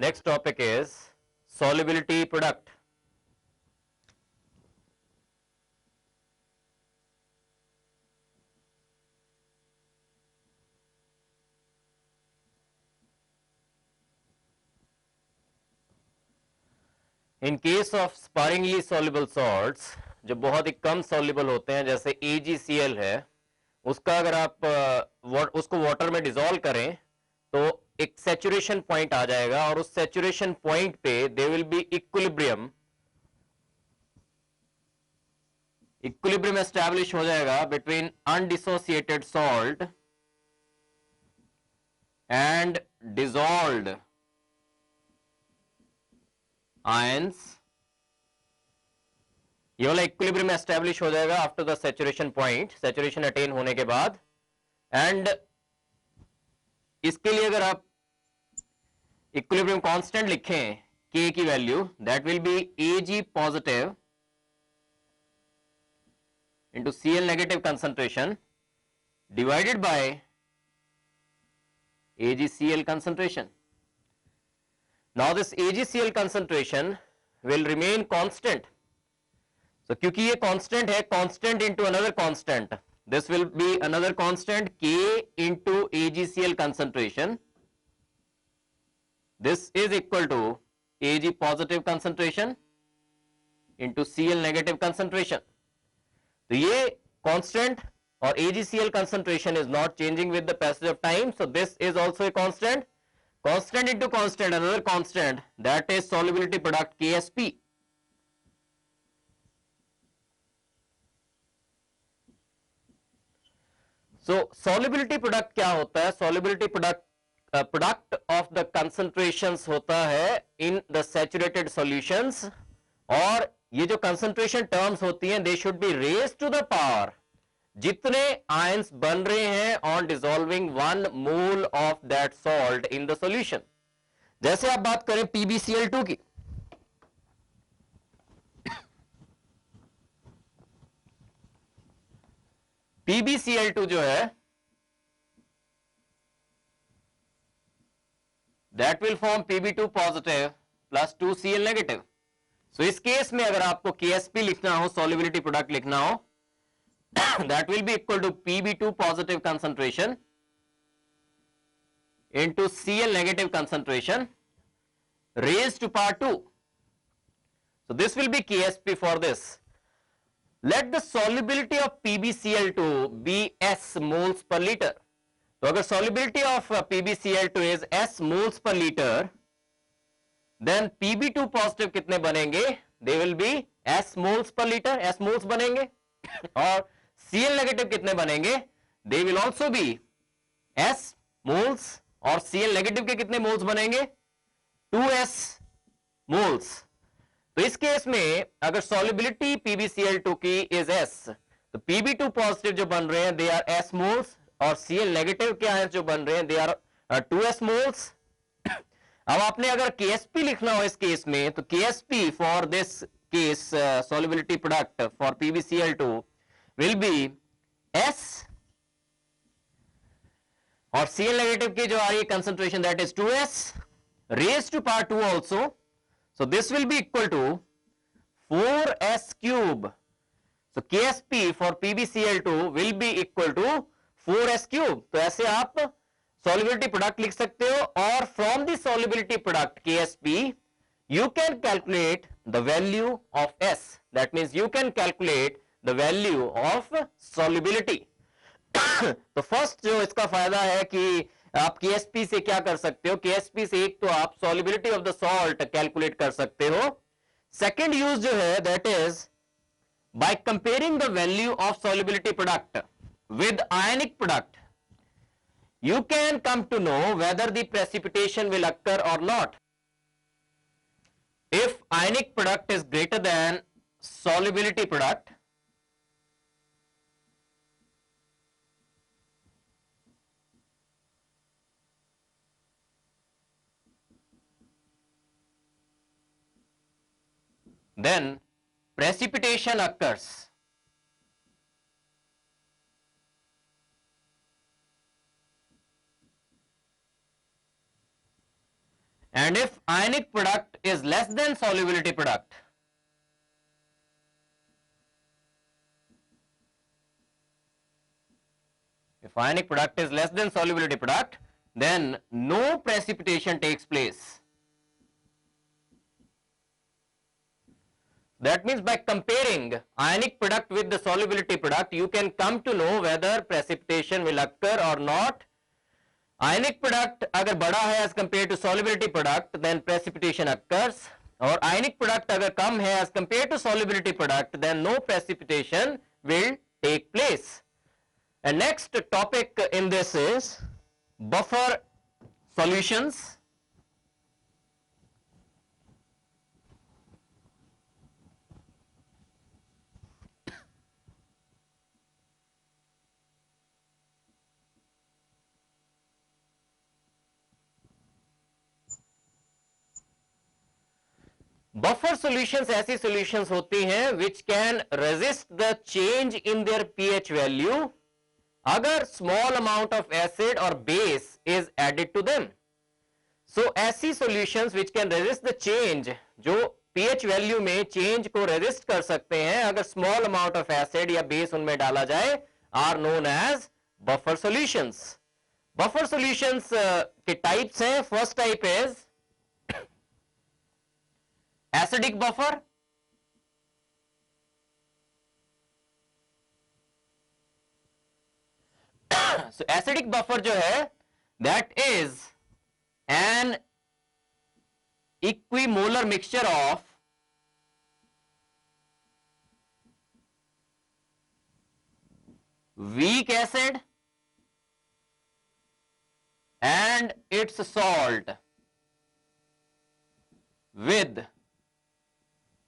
Next topic is solubility product. In case of sparingly soluble salts, जो बहुत ही कम soluble होते हैं, जैसे AgCl है, उसका अगर आप उसको वाटर में डिसॉल्व करें तो एक सैचुरेशन पॉइंट आ जाएगा और उस सैचुरेशन पॉइंट पे they will be equilibrium establish हो जाएगा between undissociated salt and dissolved ions. ये वाला इक्विलिब्रियम एस्टैब्लिश हो जाएगा after the saturation point, saturation attain होने के बाद. एंड इसके लिए अगर आप इक्विलिब्रियम कांस्टेंट लिखें K की value, that will B Ag positive into Cl negative concentration divided by AgCl concentration. Now this AgCl concentration will remain constant. So क्योंकि ये constant है, constant into another constant, this will be another constant K into AgCl concentration. This is equal to Ag positive concentration into Cl negative concentration. तो ये constant और AgCl concentration is not changing with the passage of time, so this is also a constant. Constant into constant, another constant, that is solubility product Ksp. So solubility product क्या होता है? Solubility product of the concentrations होता है in the saturated solutions, और ये जो concentration terms होती हैं they should be raised to the power जितने आयंस बन रहे हैं on dissolving 1 mole of that salt in the solution. जैसे आप बात करें PbCl2 की, PbCl2 जो है that will form Pb2 positive plus 2Cl negative. So इस केस में अगर आपको Ksp लिखना हो, solubility product लिखना हो, that will be equal to Pb2 positive concentration into Cl negative concentration raised to power 2. So this will be Ksp for this. Let the solubility of PbCl2 be S moles per liter. तो अगर solubility of PbCl2 is S moles per liter, then Pb2 positive कितने बनेंगे? They will be S moles per liter, S moles बनेंगे. और Cl negative कितने बनेंगे? They will also be S moles, और Cl negative के कितने moles बनेंगे? 2S moles. तो इस केस में अगर solubility PbCl2 की is S, तो Pb2 positive जो बन रहे हैं they are S moles, और Cl negative के आयंस जो बन रहे हैं they are 2S moles. अब आपने अगर Ksp लिखना हो इस केस में, तो Ksp for this case solubility product for PbCl2 will be S, और Cl negative की जो आ रही है concentration that is 2S raised to power 2 also. So this will be equal to 4S cube. So Ksp for PbCl2 will be equal to 4S cube. तो ऐसे आप solubility product लिख सकते हो, और from the solubility product Ksp you can calculate the value of S. That means you can calculate the value of solubility. तो first जो इसका फायदा है कि आप Ksp से क्या कर सकते हो? Ksp से एक तो आप solubility of the salt calculate कर सकते हो. सेकेंड यूज जो है that is by comparing the value of solubility product with ionic product, you can come to know whether the precipitation will occur or not. If ionic product is greater than solubility product, then precipitation occurs. and if ionic product is less than solubility product, if ionic product is less than solubility product, then no precipitation takes place. That means by comparing ionic product with the solubility product, you can come to know whether precipitation will occur or not. Ionic product अगर बड़ा है as compared to solubility product, then precipitation occurs. और ionic product अगर कम है as compared to solubility product, then no precipitation will take place. And next topic in this is buffer solutions. Buffer solutions ऐसी solutions होती हैं which can resist the change in their pH value अगर small amount of acid और base is added to them. So ऐसी solutions which can resist the change, जो pH value में change को resist कर सकते हैं अगर स्मॉल अमाउंट ऑफ एसिड या बेस उनमें डाला जाए, are known as buffer solutions. Buffer solutions के टाइप्स हैं. First type is acidic buffer. So acidic buffer जो है that is an equimolar mixture of weak acid and its salt with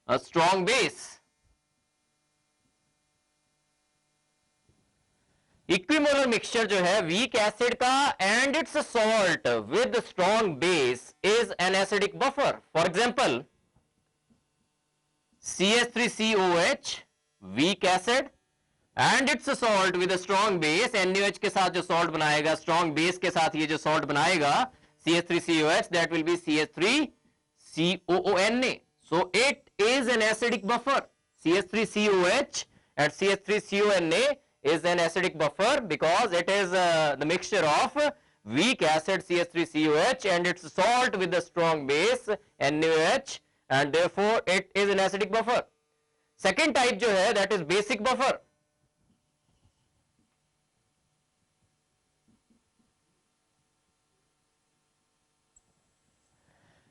a strong base. Equimolar mixture जो है weak acid का and it's salt with strong base is an acidic buffer. For example CH3COH week acid and it's salt with strong base. NaOH के साथ जो salt बनाएगा, strong base के साथ ये जो सॉल्ट बनाएगा CH3COH, that will B CH3COONA. So it is an acidic buffer. CH3COH and CH3CONA is an acidic buffer because it is the mixture of weak acid CH3COH and its salt with the strong base NaOH, and therefore it is an acidic buffer. Second type जो है that is basic buffer.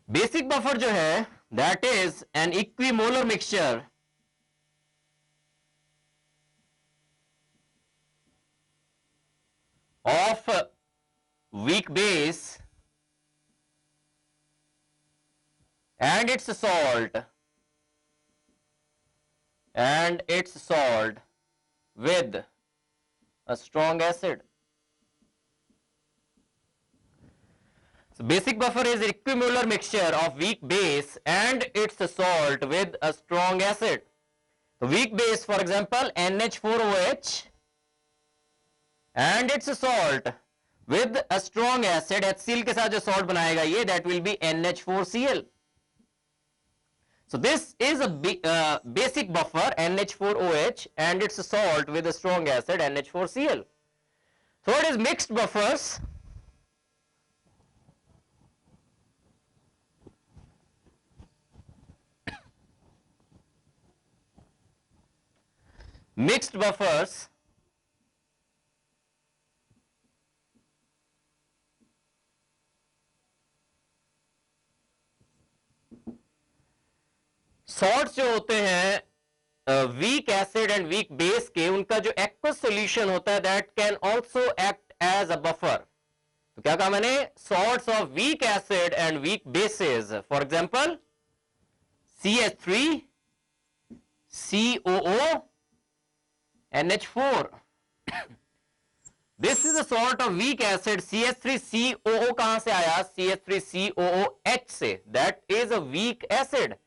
Basic buffer जो है that is an equimolar mixture of weak base and its salt with a strong acid. So basic buffer is an equimolar mixture of weak base and its salt with a strong acid. So weak base, for example, NH4OH and its salt with a strong acid, HCl के साथ जो salt बनाएगा ये, that will be NH4Cl. So this is a basic buffer NH4OH and its salt with a strong acid NH4Cl. Third is mixed buffers. Mixed buffers salts जो होते हैं weak acid and weak base के, उनका जो aqueous solution होता है that can also act as a buffer. तो क्या कहा मैंने? Salts of weak acid and weak bases, for example CH3COO NH4. This is a salt of weak acid. CH3COO कहां से आया? CH3COOH से. That is a weak acid.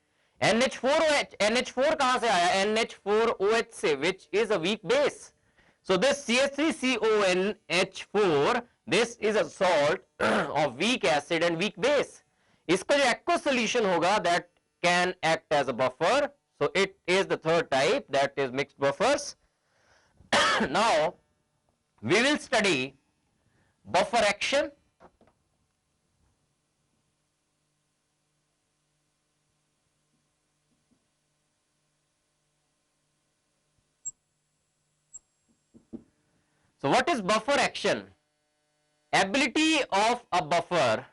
NH4 कहां से आया? NH4OH से, which is a weak base. So this CH3CONH4, this is a salt of weak acid and weak base. इसका जो aqueous solution होगा that can act as a buffer, so it is the third type, that is mixed buffers. Now we will study buffer action. So what is buffer action? Ability of a buffer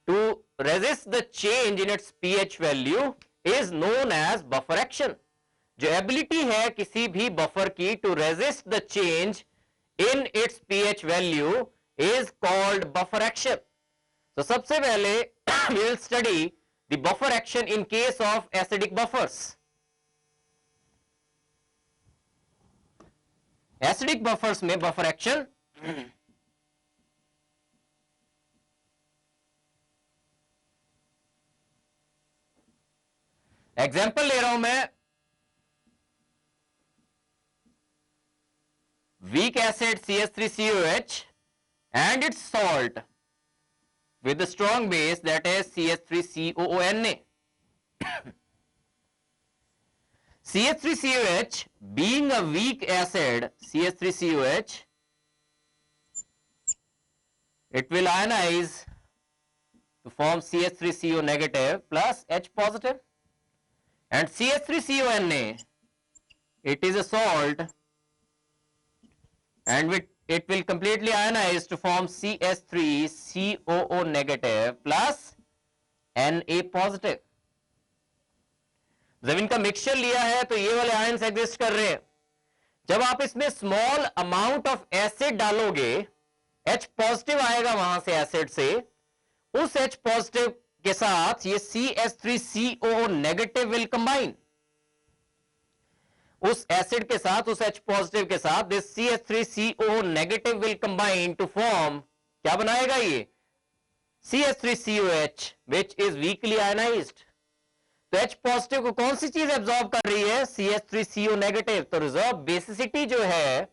to resist the change in its pH value is known as buffer action. जो ability है किसी भी buffer की to resist the change in its pH value is called buffer action. So सबसे पहले we will study the buffer action in case of acidic buffers. Acidic buffers में buffer action example ले रहा हूं मैं weak acid CH3COH and its salt with the strong base that is CH3COONA. CH3COH being a weak acid, CH3COH, it will ionize to form CH3CO negative plus H positive, and CH3CONA, it is a salt and it will completely ionize to form CH3COO negative plus Na positive. जब इनका mixture लिया है तो ये वाले ions exist कर रहे हैं. जब आप इसमें स्मॉल अमाउंट ऑफ एसिड डालोगे, H पॉजिटिव आएगा वहां से एसिड से, उस H पॉजिटिव के साथ ये CH3COO नेगेटिव विल कंबाइन. उस एसिड के साथ, उस H पॉजिटिव के साथ this CH3COO negative will combine to form, क्या बनाएगा ये CH3COH which is weakly ionized. तो H पॉजिटिव को कौन सी चीज एब्जॉर्ब कर रही है? CH3CO negative. तो रिजर्व बेसिसिटी जो है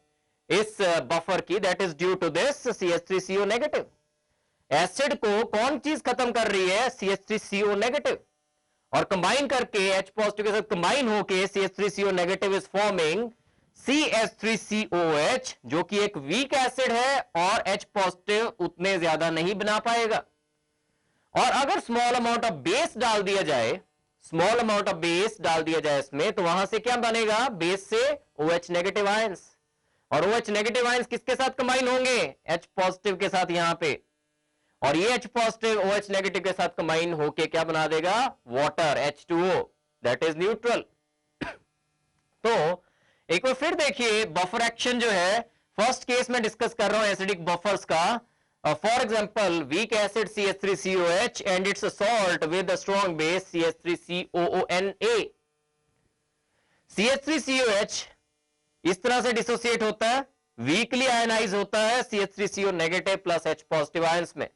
इस बफर की, that is due to this CH3CO negative. Acid को कौन चीज खत्म कर रही है? CH3CO negative. और कंबाइन करके H पॉजिटिव के साथ कंबाइन होके CH3CO negative is forming CH3COH, जो कि एक वीक एसिड है और H पॉजिटिव उतने ज्यादा नहीं बना पाएगा. और अगर स्मॉल अमाउंट ऑफ बेस डाल दिया जाए, स्मॉल अमाउंट ऑफ बेस डाल दिया जाए इसमें, तो वहां से क्या बनेगा? बेस से OH नेगेटिव आयंस. और OH नेगेटिव आयंस किसके साथ कंबाइन होंगे? H पॉजिटिव के साथ यहां पे. और ये H पॉजिटिव OH नेगेटिव के साथ कंबाइन होके क्या बना देगा? Water, H2O, that is neutral. तो एक बार फिर देखिए बफर एक्शन जो है, फर्स्ट केस में डिस्कस कर रहा हूं एसिडिक बफर्स का. For example, weak acid CH3COH and its a salt with a strong base CH3COONA. CH3COH इस तरह से डिसोसिएट होता है, वीकली आयनाइज होता है CH3CO negative plus H positive ions में.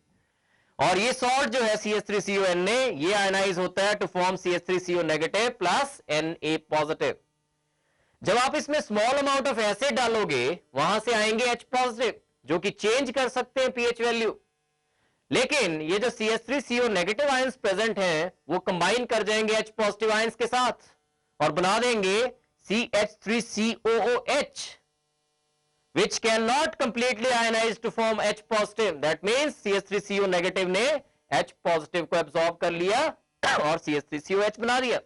और ये सॉल्ट जो है CH3CONA, ये आयनाइज होता है to form CH3CO negative plus Na positive. जब आप इसमें स्मॉल अमाउंट ऑफ एसिड डालोगे, वहां से आएंगे H पॉजिटिव जो कि चेंज कर सकते हैं पीएच वैल्यू. लेकिन ये जो CH3CO नेगेटिव आयंस प्रेजेंट हैं, वो कंबाइन कर जाएंगे H पॉजिटिव आयंस के साथ और बना देंगे CH3COOH, which cannot completely ionize to form H positive. That means CH3CO negative ने H पॉजिटिव को एब्सॉर्ब कर लिया और CH3COH बना दिया.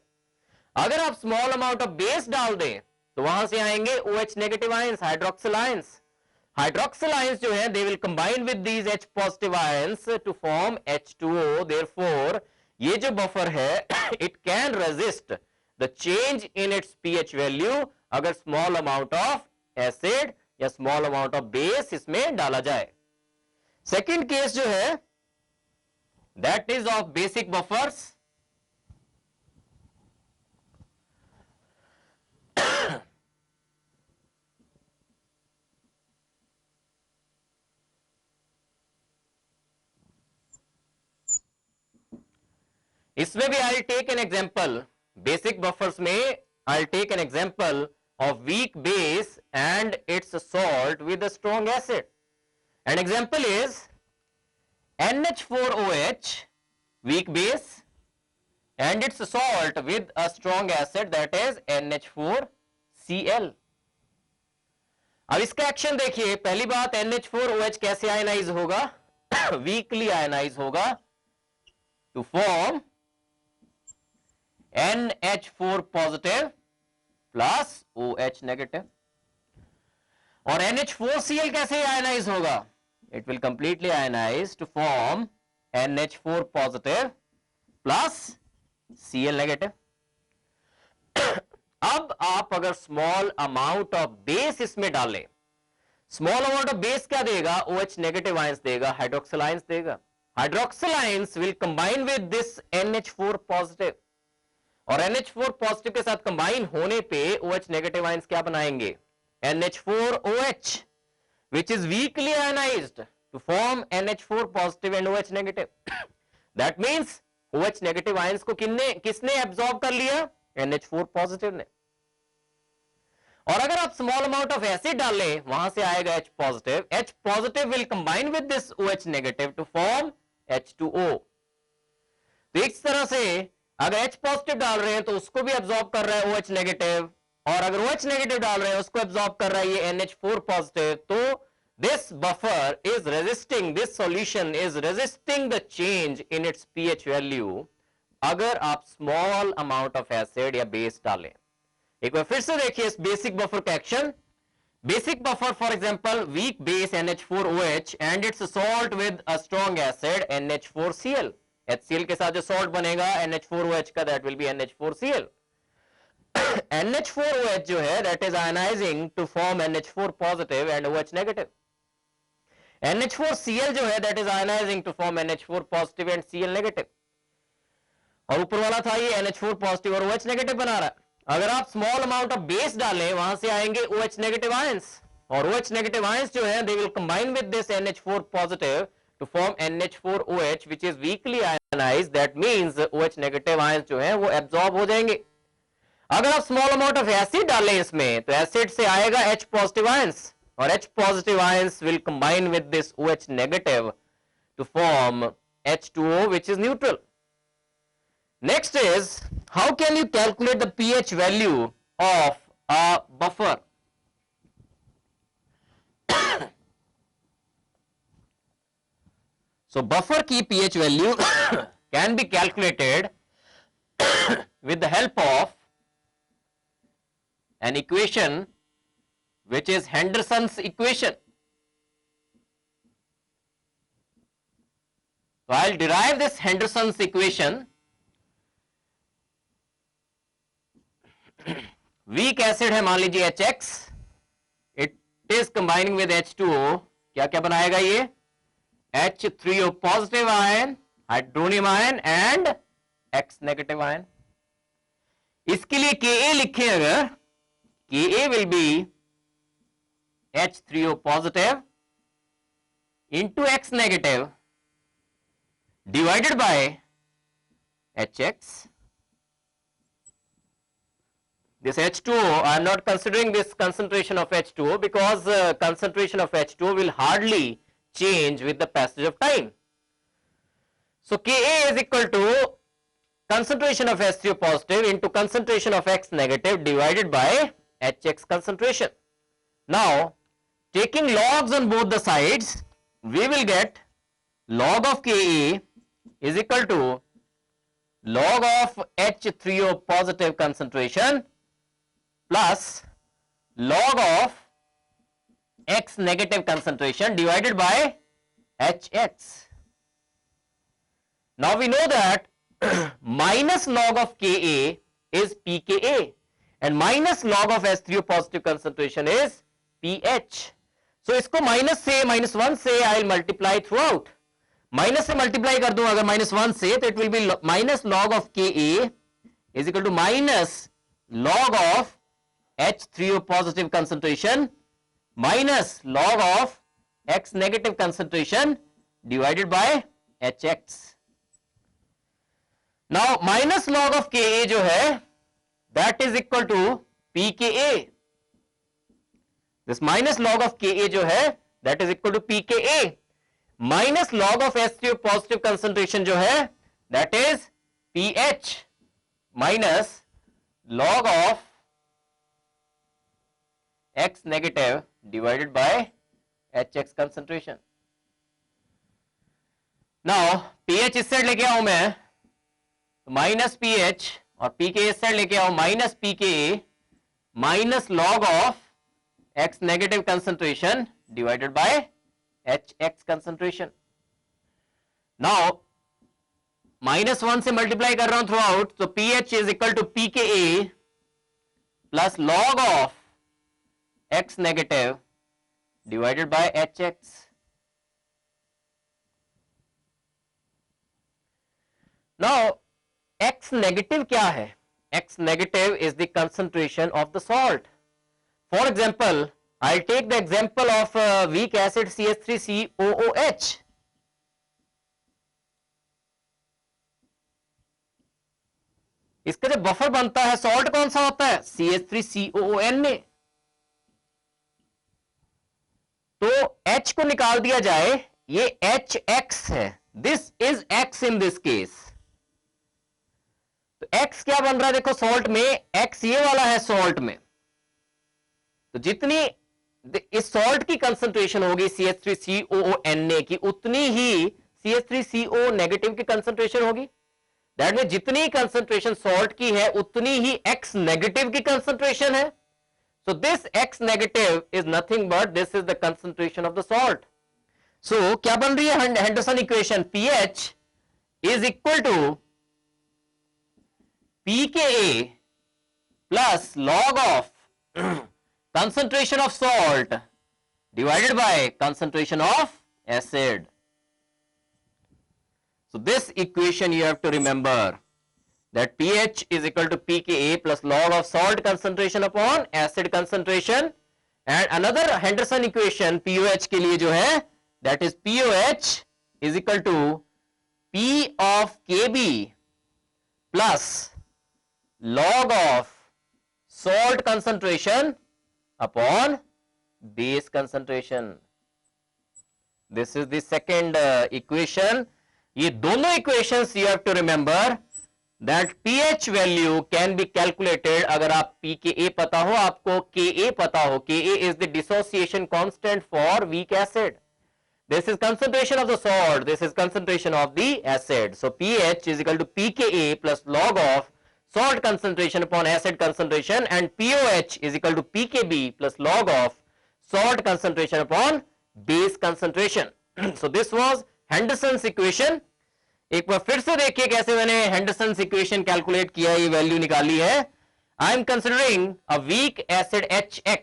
अगर आप स्मॉल अमाउंट ऑफ बेस डाल दें तो वहां से आएंगे OH negative ions, hydroxyl ions. Hydroxyl ions जो है they will combine with these H positive ions to form H2O. Therefore ये जो बफर है it can resist the change in its pH value अगर स्मॉल अमाउंट ऑफ एसिड या small amount of base इसमें डाला जाए. सेकेंड केस जो है that is of basic buffers. इसमें भी I take an example. Basic buffers में I take an example of weak base and its salt with a strong acid. An example is NH4OH weak base and its salt with a strong acid that is NH4Cl. अब इसका action देखिए, पहली बात NH4OH कैसे ionize होगा, weakly ionize होगा to form NH4 positive plus OH negative. और NH4Cl कैसे आयनाइज होगा, it will completely ionize to form NH4 positive plus Cl negative. अब आप अगर स्मॉल अमाउंट ऑफ बेस इसमें डालें, स्मॉल अमाउंट ऑफ बेस क्या देगा, OH नेगेटिव आयंस देगा, हाइड्रोक्सिल आयंस देगा. Hydroxyl ions will combine with this NH4 positive, और NH4 पॉजिटिव के साथ कंबाइन होने पे OH नेगेटिव आयंस क्या बनाएंगे, NH4OH, which is weakly ionized to form NH4 positive and OH negative. That means OH negative ions को किसने absorb कर लिया, NH4 पॉजिटिव ने. और अगर आप स्मॉल अमाउंट ऑफ एसिड डालें, वहां से आएगा H positive. H positive will combine with this OH negative to form H2O. तो इस तरह से अगर H पॉजिटिव डाल रहे हैं तो उसको भी एब्जॉर्ब कर रहा है OH नेगेटिव, और अगर OH नेगेटिव डाल रहे हैं उसको एब्जॉर्ब कर रहा है ये NH4 पॉजिटिव. तो this buffer is resisting, this solution is resisting the change in its pH value अगर आप स्मॉल अमाउंट ऑफ एसिड या बेस डालें. एक बार फिर से देखिए इस बेसिक बफर का action. Basic buffer for example weak base NH4OH and it's salt with a strong acid NH4Cl. HCl के साथ जो सॉल्ट बनेगा NH4OH का, that will B NH4Cl. NH4OH जो है that is ionizing to form NH4 positive and OH negative. NH4Cl जो है that is ionizing to form NH4 positive and Cl negative. और ऊपर वाला था ये NH4 पॉजिटिव और OH नेगेटिव बना रहा है. अगर आप स्मॉल अमाउंट ऑफ बेस डालें, वहां से आएंगे OH नेगेटिव आयंस, और OH नेगेटिव आयंस जो है they will combine with this NH4 positive to form NH4OH which is weakly ionized. That means OH negative ions जो है वो एब्जॉर्ब हो जाएंगे. अगर आप स्मॉल अमाउंट ऑफ एसिड डालें इसमें, तो एसिड से आएगा H पॉजिटिव आयंस, और H positive ions will combine with this OH negative to form H2O which is neutral. Next is, how can you calculate the pH value of a buffer? So buffer की pH value can be calculated with the help of an equation which is Henderson's equation. So I'll derive this Henderson's equation. Weak acid है मान लीजिए HX, it is combining with H2O. क्या क्या बनाएगा ये, H3O positive ion, hydronium ion and X negative ion. इसके लिए Ka लिखें अगर, Ka will be H3O positive into X negative divided by HX. This H2O, I am not considering this concentration of H2O because concentration of H2O will hardly change with the passage of time. So Ka is equal to concentration of H3O positive into concentration of X negative divided by HX concentration. Now, taking logs on both the sides, we will get log of Ka is equal to log of H3O positive concentration plus log of X negative concentration divided by HX. Now we know that minus log of Ka is pKa and minus log of H3O positive concentration is pH. So इसको minus से -1 से I will multiply throughout. Minus से multiply कर दूं अगर -1 से, तो it will be minus log of Ka is equal to minus log of H3O positive concentration minus log of X negative concentration divided by HX. Now minus log of Ka जो है that is equal to pKa. This minus log of Ka जो है that is equal to pKa minus log of H3O positive concentration जो है that is pH minus log of X negative divided by HX concentration. Now pH इस side लेके आऊं मैं तो minus pH और pK इस साइड लेके आऊं minus pKa minus log of X negative concentration divided by HX concentration. Now -1 से मल्टीप्लाई कर रहा हूं थ्रू आउट, तो pH is equal to pKa plus log of X negative divided by HX. Now X negative क्या है? X negative is the concentration of the salt. For example, I'll take the example of weak acid CH3COOH. इसका जो buffer बनता है salt कौन सा होता है? CH3COONA. तो H को निकाल दिया जाए, ये HX है. This is X in this case. तो X क्या बन रहा है? देखो सॉल्ट में X ये वाला है सॉल्ट में. तो जितनी इस सॉल्ट की कंसंट्रेशन होगी CH3COONA की, उतनी ही CH3CO नेगेटिव की कंसंट्रेशन होगी. दैट मीन जितनी कंसंट्रेशन सॉल्ट की है उतनी ही X नेगेटिव की कंसंट्रेशन है. So this X negative is nothing but this is the concentration of the salt. So क्या बन रही है Henderson equation? pH is equal to pKa plus log of concentration of salt divided by concentration of acid. So this equation you have to remember that pH is equal to pKa plus log of salt concentration upon acid concentration. And another Henderson equation POH के लिए जो है, that is POH is equal to P of Kb plus log of salt concentration upon base concentration. This is the second equation. ये दोनों equations you have to remember that pH value can be calculated. अगर आप pKa पता हो, आपको Ka पता हो. Ka is the dissociation constant for weak acid. This is concentration of the salt, this is concentration of the acid. So pH is equal to pKa plus log of salt concentration upon acid concentration, and POH is equal to pKb plus log of salt concentration upon base concentration. So this was Henderson's equation. एक बार फिर से देखिए कैसे मैंने Henderson's equation calculate किया, ये value निकाली है. I am considering a weak acid HX.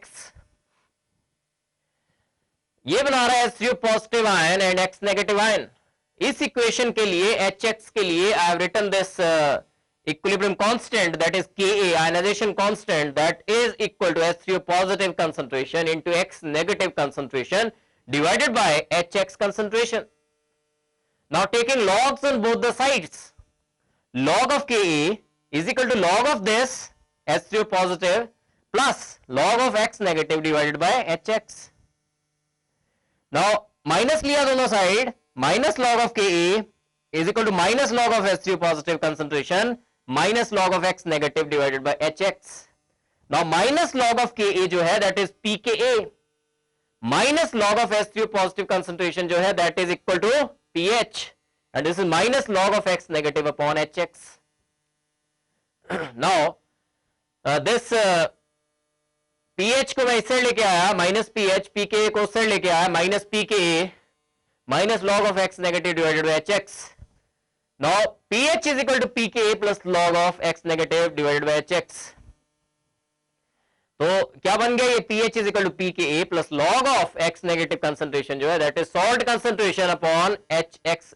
ये बना रहा है HCO positive ion and X negative ion. इस इक्वेशन के लिए HX के लिए I have written this equilibrium constant, that is Ka, ionization constant, that is equal to H3O positive concentration into X negative concentration divided by HX concentration. Now taking logs on both the sides, log of Ka is equal to log of this H3O positive plus log of X negative divided by HX. Now minus लिया दोनों side, minus log of Ka is equal to minus log of H3O positive concentration minus log of X negative divided by HX. Now minus log of Ka जो है that is pKa minus log of H3O positive concentration जो है that is equal to pH, and this is minus log of X negative upon HX. Now this pH को मैं इस side लेके आया minus pH, pKa को उस side लेके आया minus pKa minus log of X negative divided by HX. Now pH is equal to pKa plus log of X negative divided by HX. तो क्या बन गया ये? pH is equal to pKa plus log of X negative concentration जो है that is salt concentration upon HX,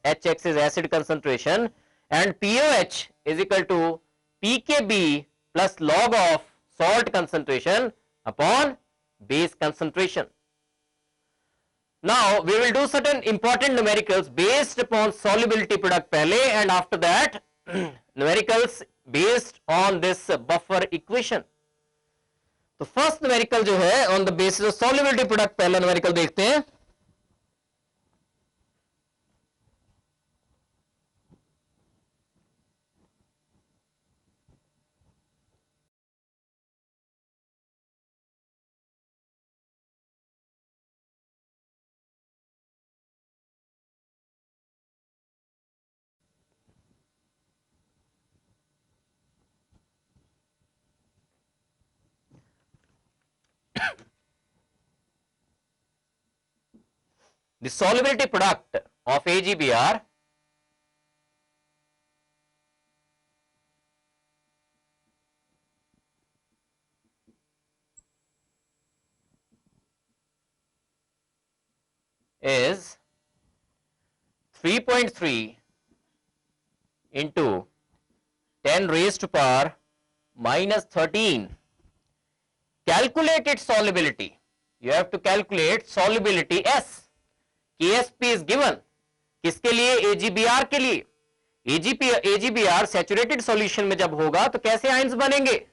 HX is acid concentration, and POH is equal to pKb plus log of salt concentration upon base concentration. Now we will do certain important numericals based upon solubility product पहले, and after that numericals based on this buffer equation. तो first numerical जो है on the basis of solubility product, पहला numerical देखते हैं. the solubility product of AgBr is 3.3 into 10 raised to power minus 13. Calculate its solubility. You have to calculate solubility S. KSP is given. किसके लिए? AgBr के लिए. AgBr saturated solution में जब होगा तो कैसे आयंस बनेंगे?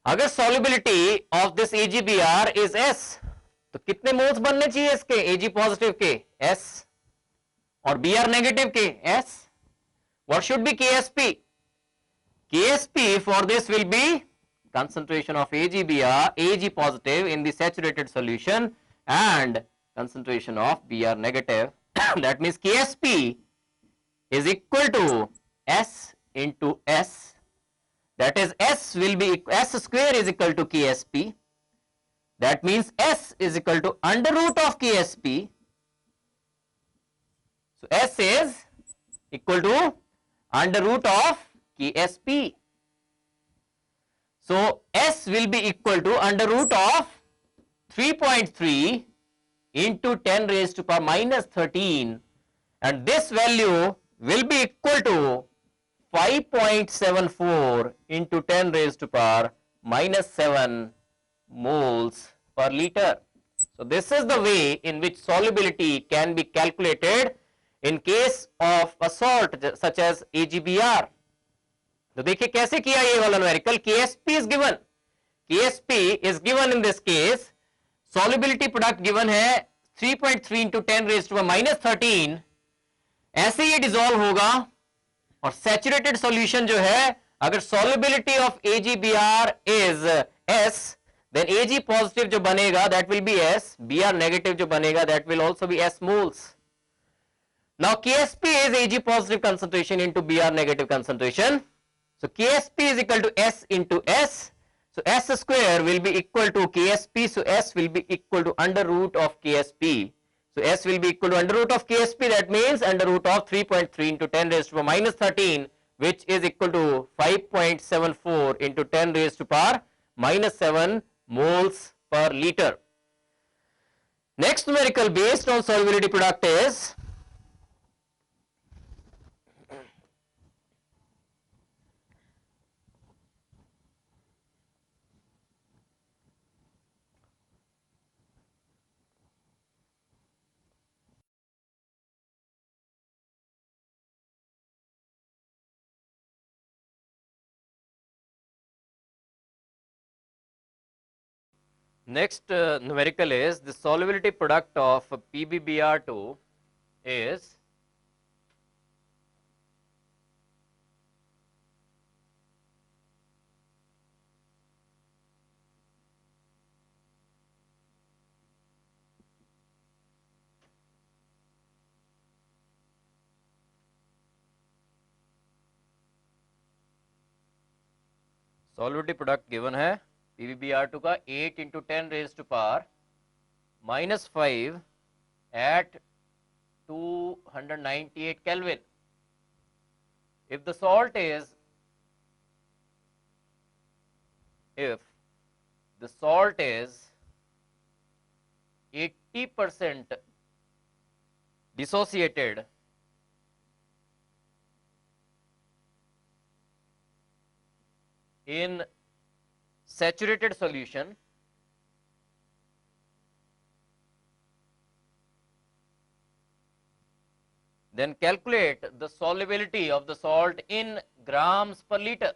अगर solubility of this AgBr is S, तो कितने मोल्स बनने चाहिए इसके? Ag पॉजिटिव के S और Br नेगेटिव के S. What should be KSP? KSP for this will be concentration of AgBr, Ag positive in the saturated solution and concentration of Br negative. That means KSP is equal to S into S. That is S will be S square is equal to KSP. That means S is equal to under root of KSP. So S is equal to under root of KSP. So S will be equal to under root of 3.3 into 10 raised to power minus 13, and this value will be equal to 5.74 into 10 raised to power minus 7 moles per liter. So this is the way in which solubility can be calculated in case of a salt such as AgBr. तो देखिए कैसे किया ये वाला numerical. KSP is given. KSP is given in this case. Solubility product given है 3.3 into 10 raised to minus 13. ऐसे ये dissolve होगा और सैचुरेटेड सॉल्यूशन जो है, अगर solubility of AgBr is S, then Ag positive जो बनेगा that will be S, Br negative जो बनेगा that will also be S moles. Now KSP is Ag positive concentration into Br negative concentration. So KSP is equal to S into S. So S square will be equal to KSP. So S will be equal to under root of KSP. So S will be equal to under root of KSP. That means under root of 3.3 into 10 raised to power minus 13, which is equal to 5.74 into 10 raised to power minus 7 moles per liter. Next numerical based on solubility product is numerical is the solubility product of PbBr2 is solubility product given है PbBr2 का 8 into 10 raised to power minus 5 at 298 Kelvin. If the salt is 80% dissociated in saturated solution, then calculate the solubility of the salt in grams per liter.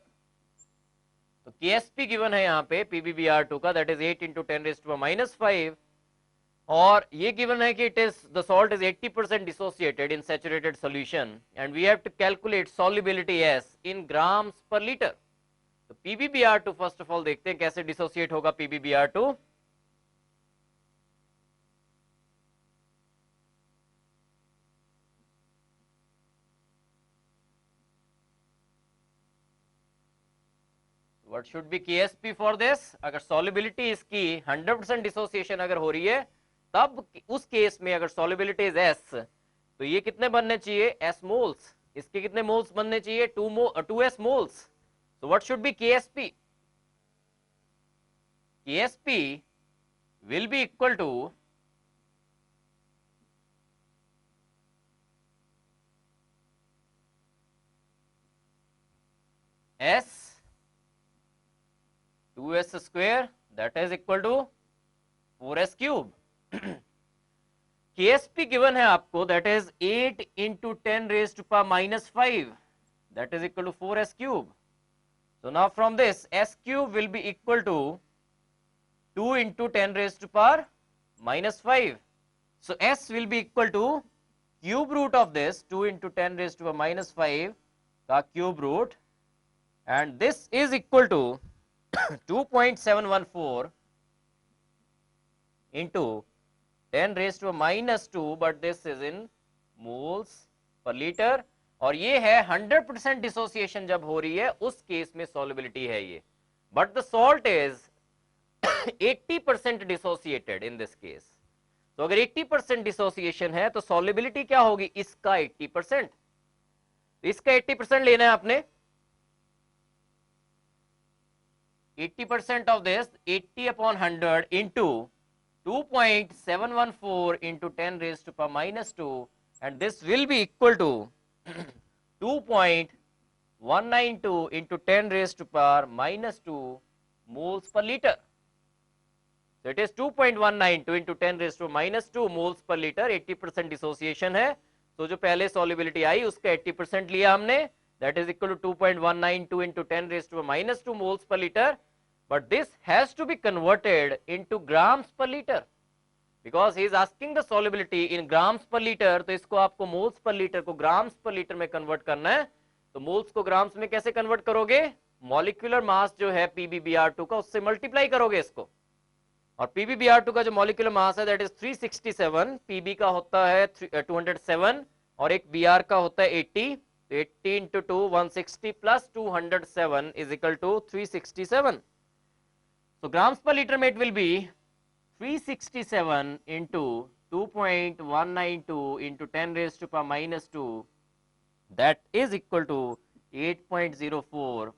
तो KSP given है यहाँ पे PbBr2 का, that is 8 into 10 raised to minus 5, और ये given है कि the salt is 80% dissociated in saturated solution, and we have to calculate solubility S in grams per liter. तो PbBr2 फर्स्ट ऑफ ऑल देखते हैं कैसे डिसोसिएट होगा PbBr2. What should be KSP for this? अगर solubility इसकी 100% dissociation अगर हो रही है, तब उस केस में अगर सॉल्युबिलिटी इज S, तो ये कितने बनने चाहिए? S moles. इसके कितने मोल्स बनने चाहिए? 2S moles. So what should be KSP? KSP will be equal to S 2S square, that is equal to 4S cube. KSP given है आपको, that is 8 into 10 raised to power minus 5, that is equal to 4S cube. So now from this, S cube will be equal to 2 into 10 raised to power minus 5. So S will be equal to cube root of this, 2 into 10 raised to power minus 5 का cube root, and this is equal to 2.714 into 10 raised to minus 2, but this is in moles per liter, और ये है 100% dissociation जब हो रही है उस case में सॉल्युबिलिटी है ये, but the salt is 80% dissociated in this case. तो अगर 80% डिसोसिएशन है तो सॉल्युबिलिटी क्या होगी? इसका 80%. इसका 80% लेना है आपने. 80% of this, 80 upon 100 into 2.714 into 10 raised to power minus 2, and this will be equal to 2.192 into 10 raised to power minus 2 moles per liter. So it is 2.192 into 10 raised to minus 2 moles per liter. 80% dissociation है, तो जो पहले solubility आई उसका 80% लिया हमने, that is equal to 2.192 into 10 raised to minus 2 moles per liter. But this has to be converted into grams per liter because he is asking the solubility in grams per liter. तो इसको आपको moles per liter को grams per liter में convert करना है. तो moles को grams में कैसे convert करोगे? Molecular mass जो है PbBr2 का, उससे multiply करोगे इसको, और PbBr2 का जो molecular mass है that is 367. Pb का होता है 207 और एक Br का होता है 80. 80 into 2 160 plus 207 is equal to 367. So grams per liter में it will be 367 into 2.192 into 10 raised to power minus 2, that is equal to 8.04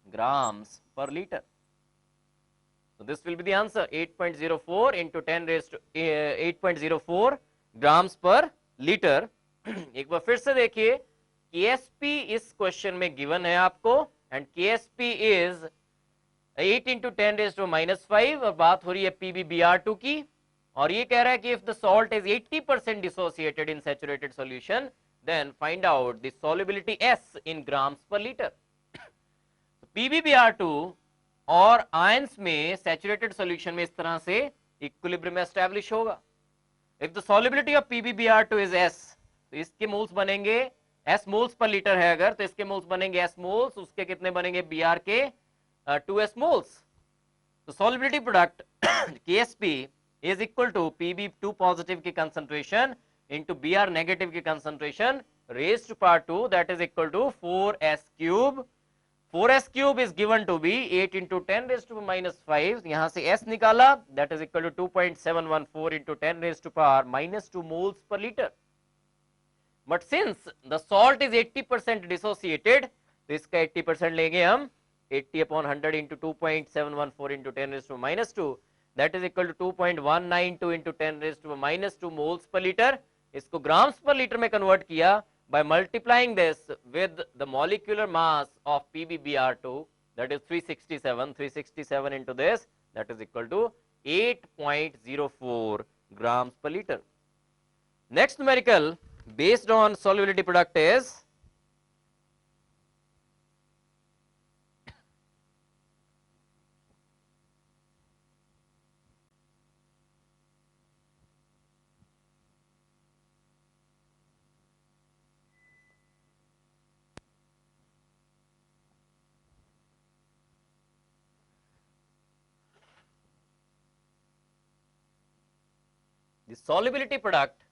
grams per liter. So this will be the answer, 8.04 into 10 raised to 8.04 grams per liter. एक बार फिर से देखिए, KSP इस question में given है आपको, and KSP is 8 into 10 raised to minus 5, और बात हो रही है PbBr2 की, और ये कह रहा है कि if the salt is 80% dissociated in saturated solution, then find out the solubility S in grams per liter. PbBr2 और आयंस में सैचुरेटेड सॉल्यूशन में इस तरह से इक्विलिब्रियम एस्टैब्लिश होगा. If the solubility of PbBr2 is S, तो इसके moles बनेंगे S मोल्स पर लीटर है अगर, तो इसके मोल्स बनेंगे S मोल्स, उसके कितने बनेंगे? Br के 2S moles. So solubility product KSP is equal to Pb2 positive की concentration into Br negative की concentration raised to power 2, that is equal to 4S cube. 4S cube is given to be 8 into 10 raised to minus 5. यहाँ से S निकाला, that is equal to 2.714 into 10 raised to power minus 2 moles per liter. But since the salt is 80% dissociated, तो इसका 80% लेंगे हम, 80 upon 100 into 2.714 into 10 raised to minus 2, that is equal to 2.192 into 10 raised to minus 2 moles per liter. इसको grams per liter में convert किया by multiplying this with the molecular mass of PbBr2, that is 367. 367 into this, that is equal to 8.04 grams per liter. Next numerical based on solubility product is the solubility product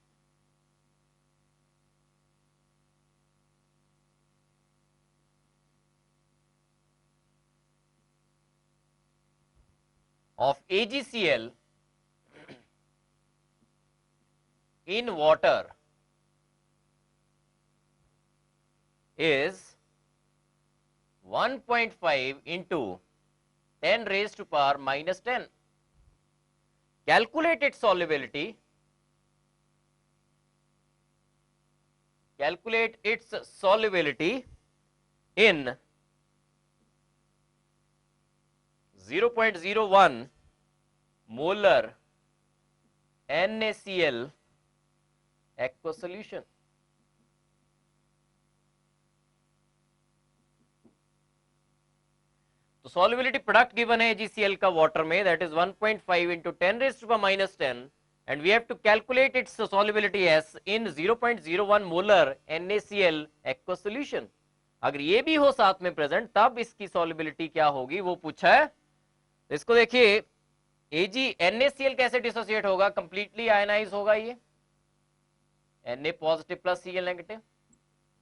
of AgCl in water is 1.5 into 10 raised to power minus 10. Calculate its solubility. Calculate its solubility in 0.01 molar NaCl aqueous solution. तो solubility product given है AgCl का water में, that is 1.5 into 10 raised to the minus 10, and we have to calculate its solubility as in 0.01 molar NaCl aqueous solution. अगर ये भी हो साथ में प्रेजेंट तब इसकी solubility क्या होगी वो पूछा है. इसको देखिए, NaCl कैसे डिसोसिएट होगा, कंप्लीटली आयनाइज होगा ये, Na positive plus Cl negative.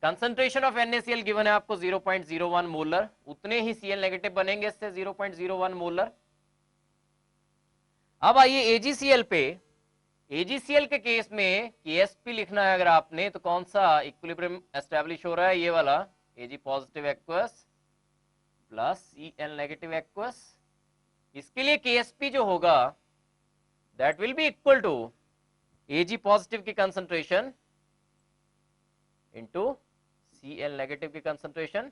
Concentration of NaCl given है आपको 0.01 मोलर, उतने ही Cl नेगेटिव बनेंगे इससे 0.01 मोलर. अब आइए AgCl पे. AgCl के केस में Ksp लिखना है अगर आपने, तो कौन सा इक्विलिब्रियम एस्टैब्लिश हो रहा है, ये वाला Ag positive aqueous plus Cl negative aqueous. इसके लिए Ksp जो होगा that will be equal to Ag positive की कंसंट्रेशन इनटू Cl नेगेटिव की concentration.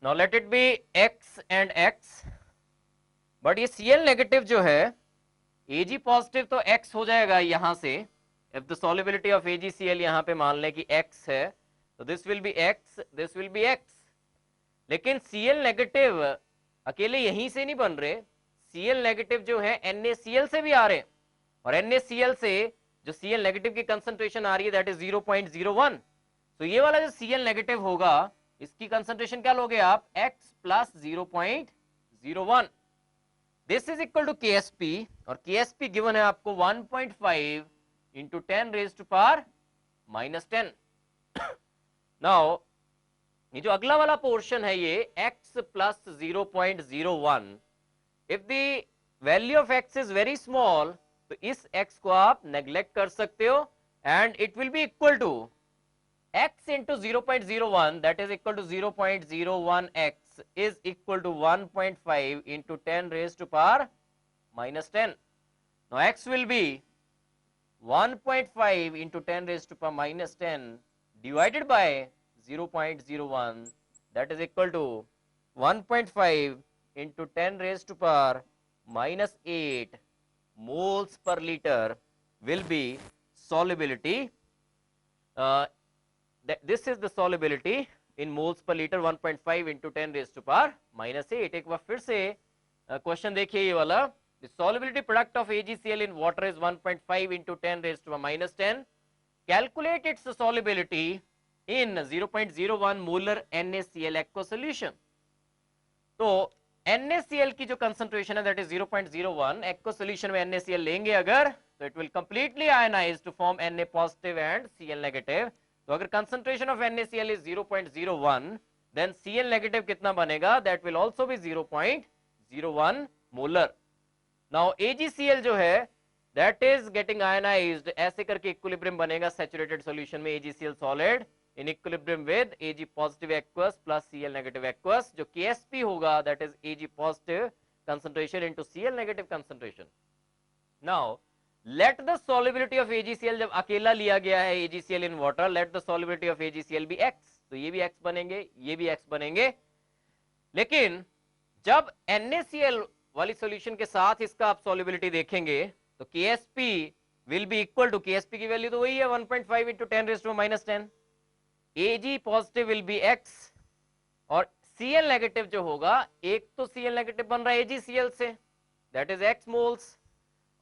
Now let it be x and x, but ये Cl नेगेटिव जो है, Ag पॉजिटिव तो x हो जाएगा यहां से. If the solubility of AgCl यहां पे मान लें कि x है, तो this will B x, this will B x. लेकिन Cl नेगेटिव अकेले यहीं से नहीं बन रहे, Cl नेगेटिव जो है NaCl से भी आ रहे हैं, और NaCl से जो Cl नेगेटिव की कंसंट्रेशन आ रही है दैट इज 0.01. तो ये वाला जो Cl नेगेटिव होगा इसकी कंसंट्रेशन क्या लोगे आप, x plus 0.01. This is equal to Ksp, और Ksp गिवन है आपको 1.5 इंटू 10 रेज टू पावर माइनस 10. नाउ ये जो अगला वाला पोर्शन है ये x plus 0.01, if the value of x is very small तो इस x को आप नेग्लेक्ट कर सकते हो, and it will be equal to x into 0.01 that is equal to 0.01x is equal to 1.5 into 10 raised to power minus 10. Now x will be 1.5 into 10 raised to power minus 10 divided by 0.01, that is equal to 1.5 into 10 raised to power minus 8 moles per liter will be solubility. This is the solubility in moles per liter, 1.5 into 10 raised to power minus 8. एक बार फिर से question देखिए ये वाला. The solubility product of AgCl in water is 1.5 into 10 raised to power minus 10. Calculate its solubility in 0.01 molar NaCl aqueous solution. तो NaCl की जो concentration है that is 0.01, aqueous solution में NaCl लेंगे अगर, तो it will completely ionize to form Na positive and Cl negative. तो अगर concentration of NaCl is 0.01, then Cl negative कितना बनेगा, that will also be 0.01 molar. Now AgCl जो है that is getting ionized, ऐसे करके equilibrium बनेगा saturated solution में AgCl solid in equilibrium with Ag positive aqueous plus Cl negative aqueous. जो Ksp होगा that is Ag positive concentration into Cl negative concentration. Now let the solubility of AgCl, जब अकेला लिया गया है AgCl in water, let the solubility of AgCl be x. तो ये भी x बनेंगे, ये भी x बनेंगे. लेकिन जब NaCl वाली सॉल्यूशन के साथ इसका आप solubility देखेंगे तो Ksp will be equal to, Ksp की वैल्यू तो वही है 1.5 into 10 raised to minus 10. Ag positive will be x, और Cl negative जो होगा, एक तो Cl negative बन रहा है AgCl से that is x moles,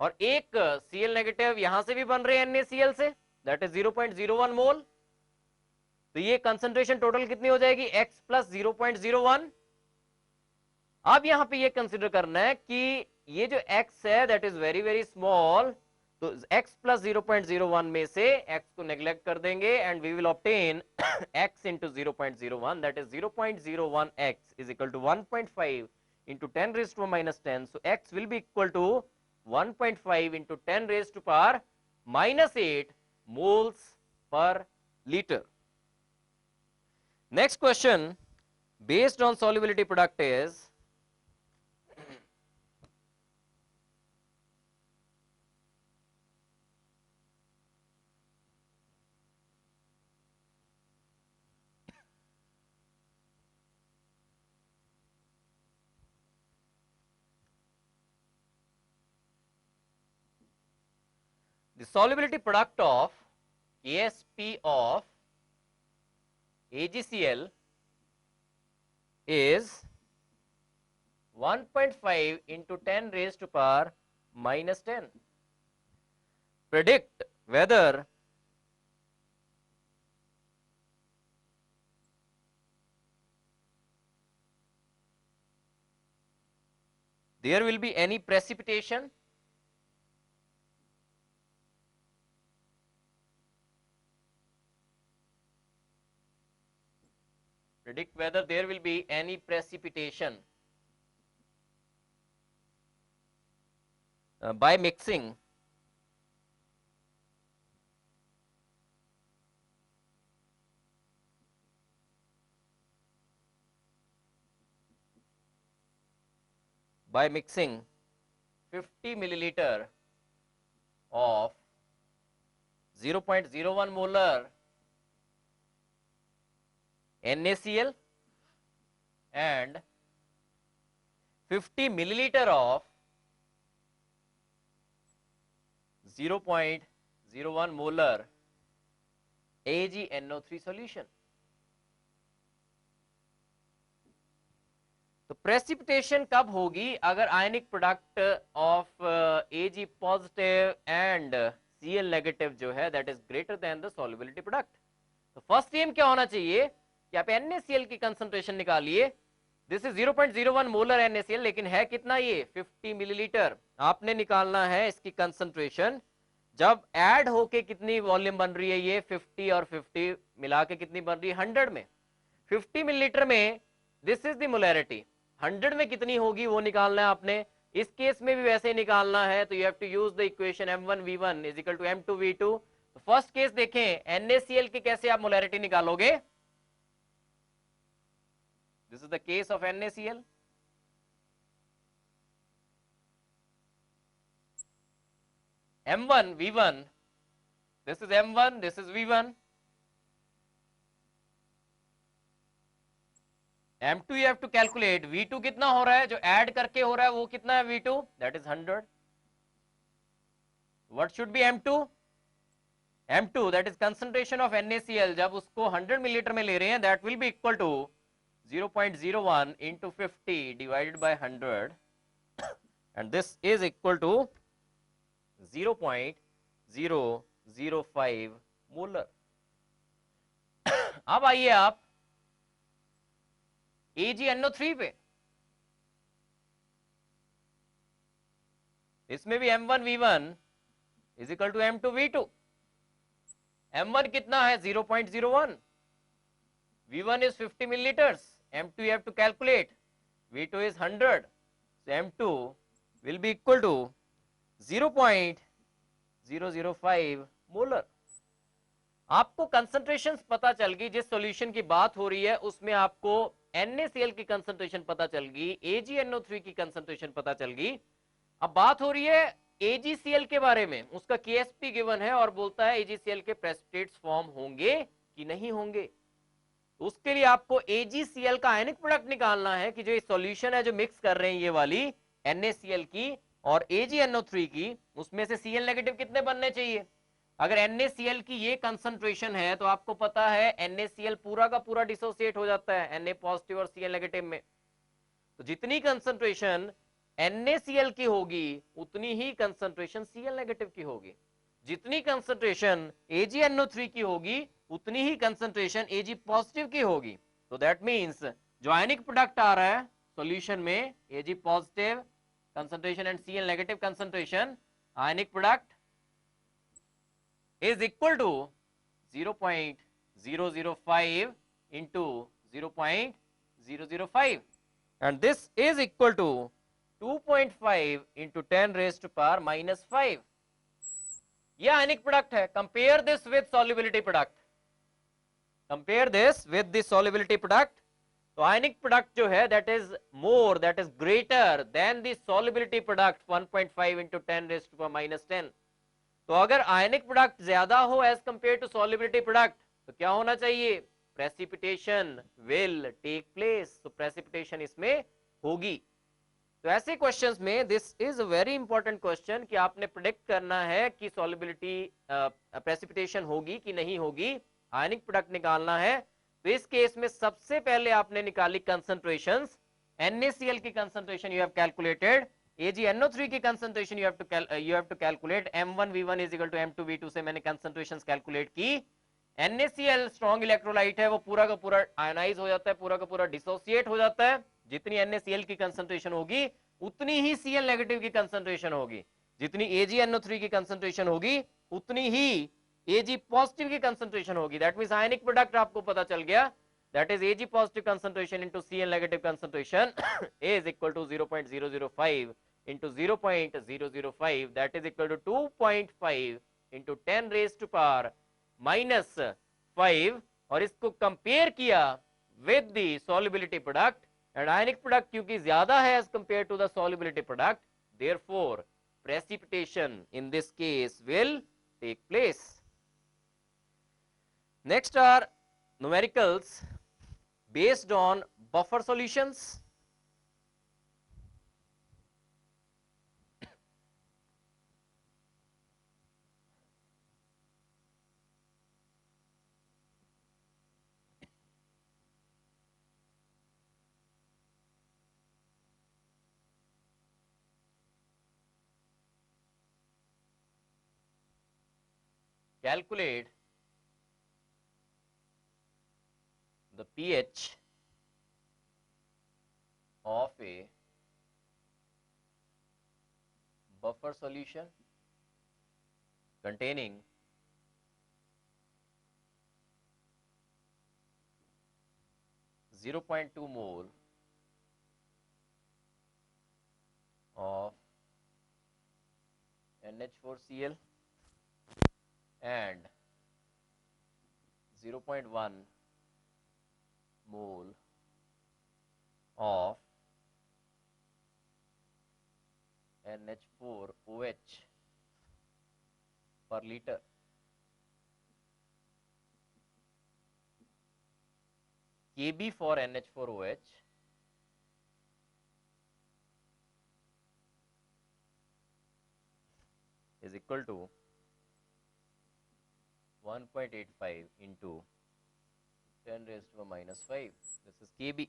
और एक Cl नेगेटिव यहां से भी बन रहे हैं NaCl से that is 0.01 मोल. तो ये कंसंट्रेशन टोटल कितनी हो जाएगी, x प्लस 0.01. अब यहां पे ये कंसिडर करना है कि ये जो x है that is very very small, तो x प्लस 0.01 में से x को नेग्लेक्ट कर देंगे and we will obtain x into 0.01 that is 0.01x is equal to 1.5 into 10 raised to power minus 10. So X will be equal to 1.5 into 10 raised to power minus 8 moles per liter. Next question based on solubility product is the solubility product of KSP of AgCl is 1.5 into 10 raised to power minus 10. Predict whether there will be any precipitation by mixing by mixing 50 milliliter of 0.01 molar NaCl and 50 milliliter of 0.01 molar AgNO3 solution. तो precipitation कब होगी? अगर ionic product of Ag positive and Cl negative जो है that is greater than the solubility product. तो first M क्या होना चाहिए कि आप NaCl की कंसंट्रेशन निकालिए. दिस इज 0.01 मोलर NaCl, लेकिन है कितना ये 50 मिलीलीटर. आपने निकालना है इसकी कंसंट्रेशन जब ऐड होके कितनी वॉल्यूम बन रही है, ये 50 और 50 मिला के कितनी बन रही है 100 में. 50 मिलीलीटर में दिस इज द मोलैरिटी, 100 में कितनी होगी वो निकालना है आपने. इस केस में भी वैसे ही निकालना है, तो you have to use the equation m1v1 is equal to m2v2. First case देखें NaCl की कैसे आप मोलैरिटी निकालोगे. This is the case of NaCl. m1 v1, this is m1, this is v1. m2 you have to calculate. v2 कितना हो रहा है जो ऐड करके हो रहा है वो कितना है v2, that is 100. what should be m2? m2 that is concentration of NaCl जब उसको 100 मिलीलीटर में ले रहे हैं that will be equal to 0.01 into 50 divided by 100 and this is equal to 0.005 molar. अब आइए आप AgNO3 पे. इसमें भी m1 v1 is equal to m2 v2. m1 कितना है 0.01, v1 is 50 milliliters, m2 you have to calculate, v2 is 100, so m2 will be equal to 0.005 molar. आपको concentration पता चल गई, जिस सॉल्यूशन की बात हो रही है उसमें आपको NaCl की कंसंट्रेशन पता चल गई, AgNO3 की कंसंट्रेशन पता चल गई. अब बात हो रही है AgCl के बारे में. उसका KSP गिवन है और बोलता है AgCl के प्रेसिपिटेट्स फॉर्म होंगे कि नहीं होंगे. उसके लिए आपको AgCl का आयनिक प्रोडक्ट निकालना है कि जो ये सॉल्यूशन है जो मिक्स कर रहे हैं ये वाली NaCl की और AgNO3 की, उसमें से Cl नेगेटिव कितने बनने चाहिए. अगर NaCl की ये कंसंट्रेशन है तो आपको पता है NaCl पूरा का पूरा डिसोसिएट हो जाता है Na पॉजिटिव और Cl नेगेटिव में. तो जितनी कंसंट्रेशन NaCl की होगी उतनी ही कंसंट्रेशन Cl नेगेटिव की होगी. जितनी कंसंट्रेशन AgNO3 की होगी उतनी ही कंसंट्रेशन Ag पॉजिटिव की होगी. तो दैट मींस जो आयनिक प्रोडक्ट आ रहा है सॉल्यूशन में Ag positive concentration and Cl negative concentration, ionic product is equal to 0.005 into 0.005 and this is equal to 2.5 into 10 raised to power minus 5. ये ionic product है. Compare this with solubility product. Compare this with the solubility product. तो ionic product जो है that is more, that is greater than the solubility product 1.5 into 10 raised to power minus 10. तो अगर आयनिक product ज्यादा हो as compare to solubility product तो क्या होना चाहिए? Precipitation will take place. तो प्रेसिपिटेशन इसमें होगी. तो ऐसे क्वेश्चंस में this is a very important question कि आपने प्रेडिक्ट करना है कि सॉल्युबिलिटी प्रेसिपिटेशन होगी कि नहीं होगी, आयनिक प्रोडक्ट निकालना है. तो इस केस में सबसे पहले आपने निकाली कंसंट्रेशंस. NaCl की concentration you have calculated. AgNO3 की concentration you have to calculate. M1V1 is equal to M2V2 से मैंने कंसंट्रेशंस कैलकुलेट की. NaCl स्ट्रॉन्ग इलेक्ट्रोलाइट है, वो पूरा का पूरा आयनाइज हो जाता है, पूरा का पूरा डिसोसिएट हो जाता है. जितनी NaCl की कंसंट्रेशन होगी उतनी ही Cl नेगेटिव की कंसंट्रेशन होगी. जितनी AgNO3 की कंसंट्रेशन होगी उतनी ही Ag पॉजिटिव की कंसंट्रेशन होगी. दैट मींस आयनिक प्रोडक्ट आपको पता चल गया. That is Ag positive concentration into Cl negative concentration is equal to 0.005 into 0.005, that is equal to 2.5 into 10 raised to power minus 5. और इसको कंपेयर किया with the solubility product, and ionic product क्योंकि ज्यादा है as compared to the solubility product, therefore precipitation in this case will take place. Next are numericals based on buffer solutions. Calculate the pH of a buffer solution containing 0.2 mole of NH4Cl and 0.1 mole of NH4OH per liter. Kb for NH4OH is equal to 1.85 into 10 raised to the minus 5. This is Kb.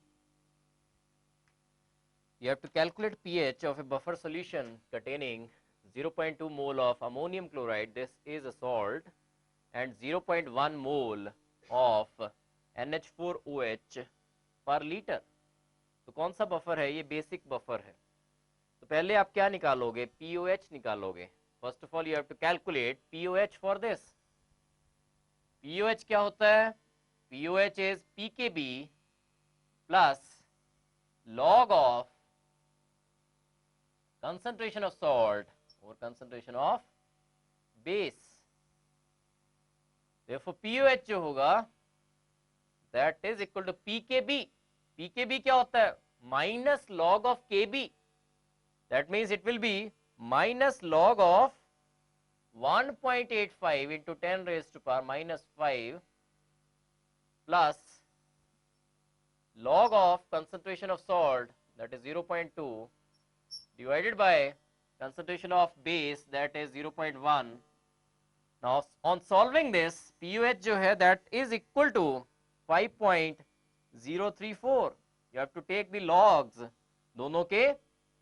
You have to calculate pH of a buffer solution containing 0.2 mole of ammonium chloride, this is a salt, and 0.1 mole of NH4OH per liter. तो कौन सा buffer है? ये basic buffer है. तो पहले आप क्या निकालोगे? POH निकालोगे. First of all you have to calculate POH for this. POH क्या होता है? POH is pKb plus log of concentration of salt or concentration of base. Therefore POH जो होगा that is equal to pKb. pKb क्या होता है? minus log of Kb. That means it will be minus log of 1.85 into 10 raised to power minus 5 plus log of concentration of salt, that is 0.2, divided by concentration of base, that is 0.1. Now on solving this, POH जो है that is equal to 5.034. You have to take the logs दोनों के.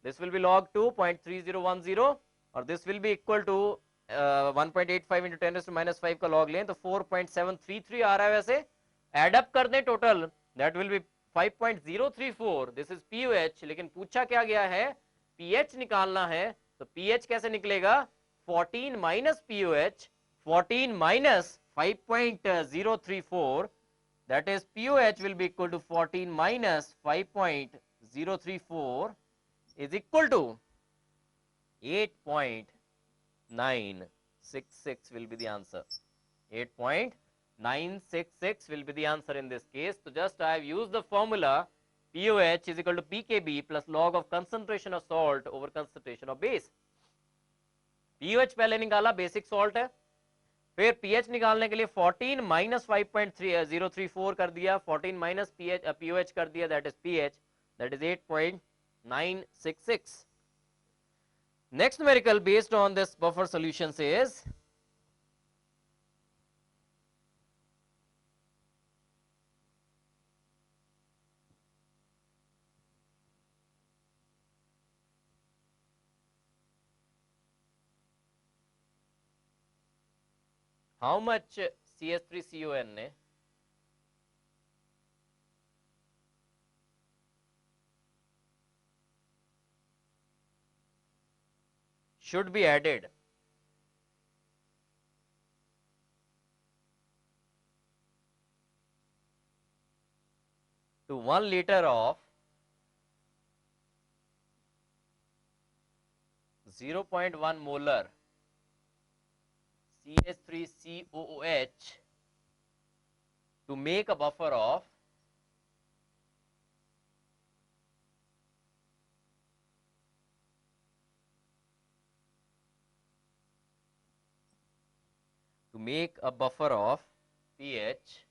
This will be log 2.3010 और this will be equal to 1.85 into 10 raised to minus 5 का log लें तो 4.733 आ रहा है. वैसे एड अप कर दें total, that will B 5.034. This is POH. लेकिन पूछा क्या गया है? pH निकालना है. तो pH कैसे निकलेगा? 14 minus POH, 14 minus 5.034, that is POH will be equal to 14 minus 5.034. 034 is equal to 8.966 will be the answer. 8.966 will be the answer in this case. So just I have used the formula POH is equal to pKb plus log of concentration of salt over concentration of base. POH पहले निकाला, basic salt है, फिर pH निकालने के लिए 14 minus 5.034 कर दिया, 14 minus POH कर दिया, that is pH, that is 8.966. Next numerical based on this buffer solution says how much CH3CON should be added to 1 liter of 0.1 molar CH3COOH to make a buffer of pH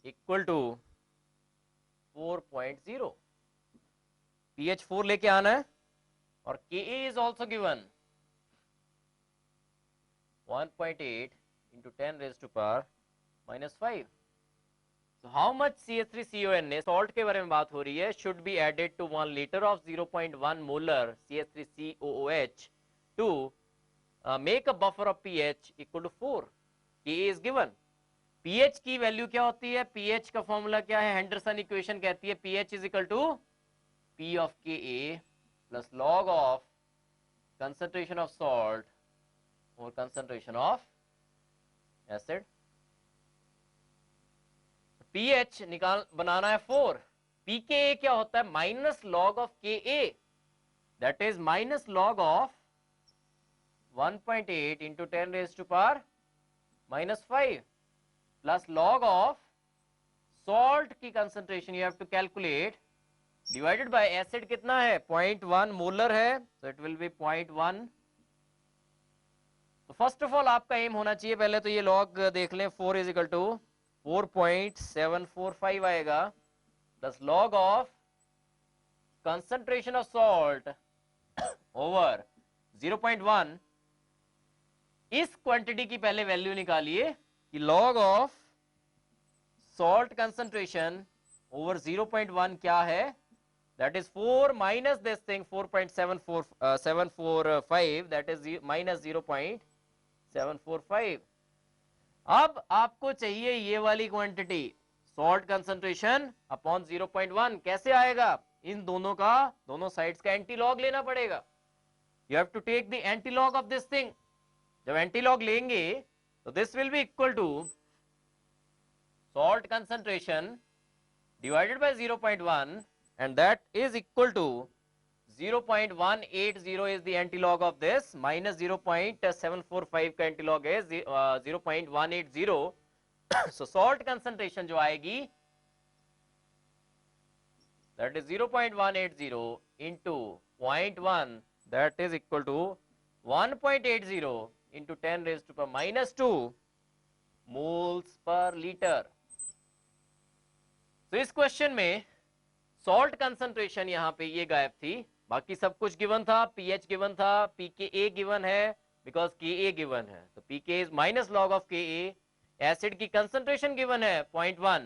equal to 4.0. pH 4 लेके आना है और Ka is also given 1.8 into 10 raised to power minus 5. So how much CH3CON salt के बारे में बात हो रही है, should be added to 1 liter of 0.1 molar CH3COOH to make a buffer of pH equal to 4. Ka is given. pH की value क्या होती है, pH का फॉर्मूला क्या है, हेंडरसन इक्वेशन कहती है pH is equal to P of Ka plus log of concentration of salt or concentration of acid. pH निकाल बनाना है 4. pKa क्या होता है, minus log of Ka, that is minus log of 1.8 into 10 raised to power minus 5 plus log of salt की concentration you have to calculate divided by acid कितना है, 0.1 molar है, so it will be 0.1. तो first of all आपका M होना चाहिए, पहले तो ये लॉग देख लें, 4 इज इक्वल टू 4.745 आएगा plus log of concentration of salt over 0.1. इस क्वांटिटी की पहले वैल्यू निकालिए कि log of salt concentration over 0.1 क्या है, that is 4 minus this thing 4.745 that is minus 0.745. अब आपको चाहिए ये वाली क्वांटिटी सॉल्ट कंसंट्रेशन अपॉन 0.1. कैसे आएगा, इन दोनों का, दोनों साइड्स का एंटीलॉग लेना पड़ेगा. You have to take the antilog of this thing. जब एंटीलॉग लेंगे तो this will be equal to salt concentration divided by 0.1 and that is equal to 0.180 is the antilog of this minus 0.745 का antilog है 0.180. So salt concentration जो आएगी that is 0.180 into 0.1 that is equal to 1.80 into 10 raised to power minus 2 moles per liter. तो इस question में salt concentration यहाँ पे ये गायब थी, बाकी सब कुछ गिवन था, pH गिवन था, pKa गिवन है बिकॉज Ka गिवन है, तो pK is minus log of Ka. Acid की कंसंट्रेशन गिवन है 0.1.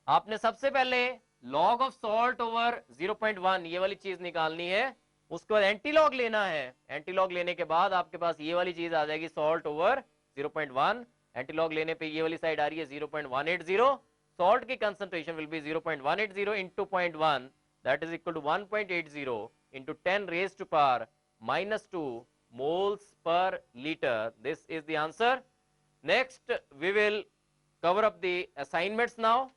आपने सबसे पहले लॉग ऑफ सॉल्ट ओवर 0.1 ये वाली चीज निकालनी है, उसके बाद एंटीलॉग लेना है. एंटीलॉग लेने के बाद आपके पास ये वाली चीज आ जाएगी सॉल्ट ओवर 0.1. एंटीलॉग लेने पे ये वाली साइड आ रही है 0.180. salt की concentration will be 0.180 into 0.1 that is equal to 1.80 into 10 raised to power minus 2 moles per liter. This is the answer. Next we will cover up the assignments now.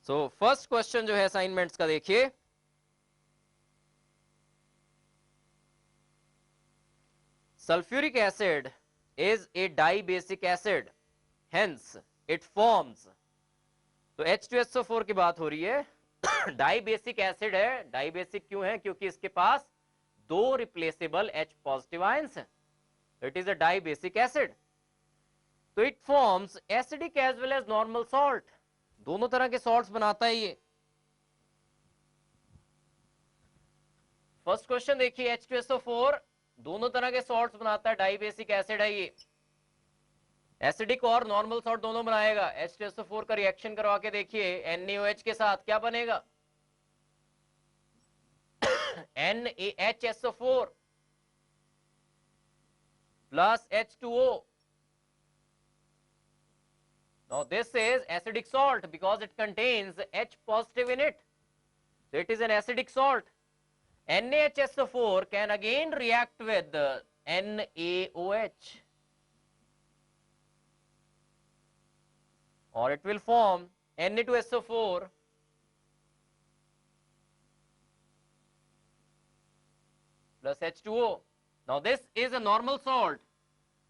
So first question जो है assignments का देखिए, sulphuric acid is a dibasic acid, hence it forms, तो H2SO4 की बात हो रही है। डाई बेसिक एसिड है, डाई बेसिक क्यों है? क्योंकि इसके पास दो रिप्लेसेबल H पॉजिटिव आयंस हैं, it is a dibasic acid. तो it forms acidic as well as normal salt, दोनों तरह के सॉल्ट्स बनाता है ये। फर्स्ट क्वेश्चन देखिए, H2SO4 दोनों तरह के सॉल्ट्स बनाता है, डाई बेसिक एसिड है ये, एसिडिक और नॉर्मल सॉल्ट दोनों बनाएगा। H2SO4 का रिएक्शन करवा के देखिए NaOH के साथ क्या बनेगा, NaHSO4 plus H2O. Now this is acidic salt because it contains H positive in it, so it is an acidic salt. NaHSO4 can again react with NaOH, or it will form Na2SO4 plus H2O. Now this is a normal salt,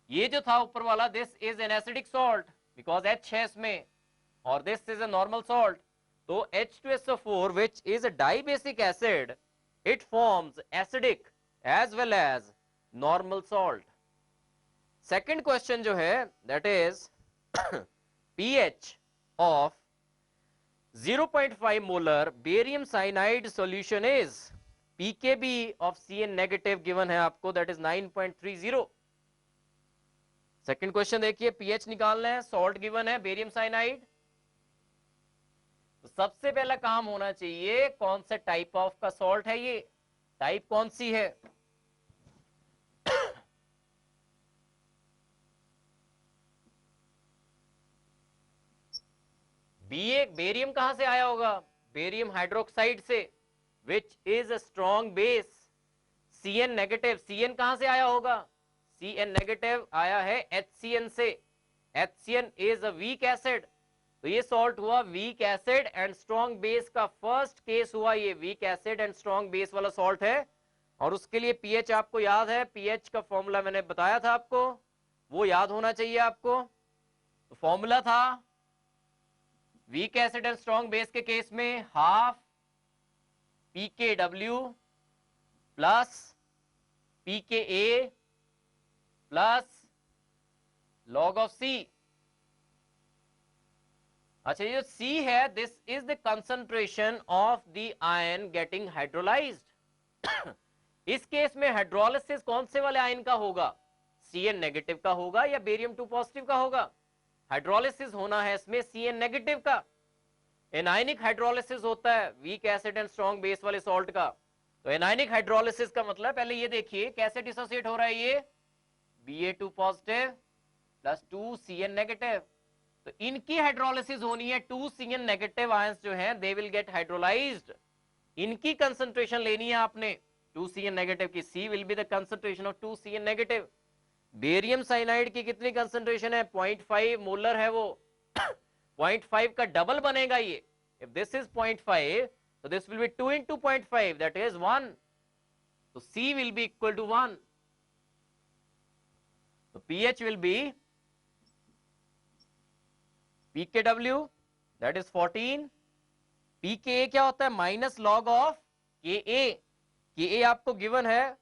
ये जो था ऊपर वाला, this is an acidic salt because H है इसमें, और this is a normal salt. तो H2SO4 which is a dibasic acid, it forms acidic as well as normal salt. Second question जो है, that is pH of 0.5 molar barium cyanide solution is, pKb of Cn negative given है आपको, that is 9.30. Second question देखिए, pH निकालना है, salt given है barium cyanide. तो सबसे पहला काम होना चाहिए कौन से टाइप ऑफ का सॉल्ट है ये, टाइप कौन सी है। बेरियम कहां से आया होगा, बेरियम हाइड्रोक्साइड से, which is a strong base. Cn negative, Cn कहां से आया होगा, Cn नेगेटिव आया है HCN से, HCN is a weak acid. तो ये सॉल्ट हुआ week acid and strong base का फर्स्ट केस हुआ, ये week acid and strong base वाला सॉल्ट है। और उसके लिए पीएच आपको याद है, पीएच का फॉर्मूला मैंने बताया था आपको, वो याद होना चाहिए आपको। तो फॉर्मूला था week acid and strong base के केस में half pKw plus pKa plus log of C। अच्छा, ये जो C है, this is the concentration of the ion getting hydrolysed. इस केस में हाइड्रोलिसिस कौन से वाले आयन का होगा, Cn नेगेटिव का होगा या बेरियम 2 पॉजिटिव का होगा। हाइड्रोलिसिस होना है इसमें Cn नेगेटिव का। एनायनिक हाइड्रोलिसिस होता है week acid and strong base वाले सॉल्ट का। तो एनायनिक हाइड्रोलिसिस का मतलब, पहले ये देखिए कैसे डिसोसिएट हो रहा है ये, Ba2 positive plus 2 Cn negative. तो इनकी हाइड्रोलिसिस होनी है, 2 Cn नेगेटिव आयंस जो हैं दे विल गेट हाइड्रोलाइज्ड, इनकी कंसंट्रेशन लेनी है आपने 2 Cn नेगेटिव की, C will be the concentration of 2 Cn negative. Barium cyanide की कितनी कंसंट्रेशन है, 0.5 मोलर है वो, 0.5 का डबल बनेगा ये। If this is 0.5 so this will be 2 into 0.5, that is 1, so C will be equal to 1, so pH will be pKw that is 14, pKa क्या होता है, minus log of Ka, Ka आपको given है,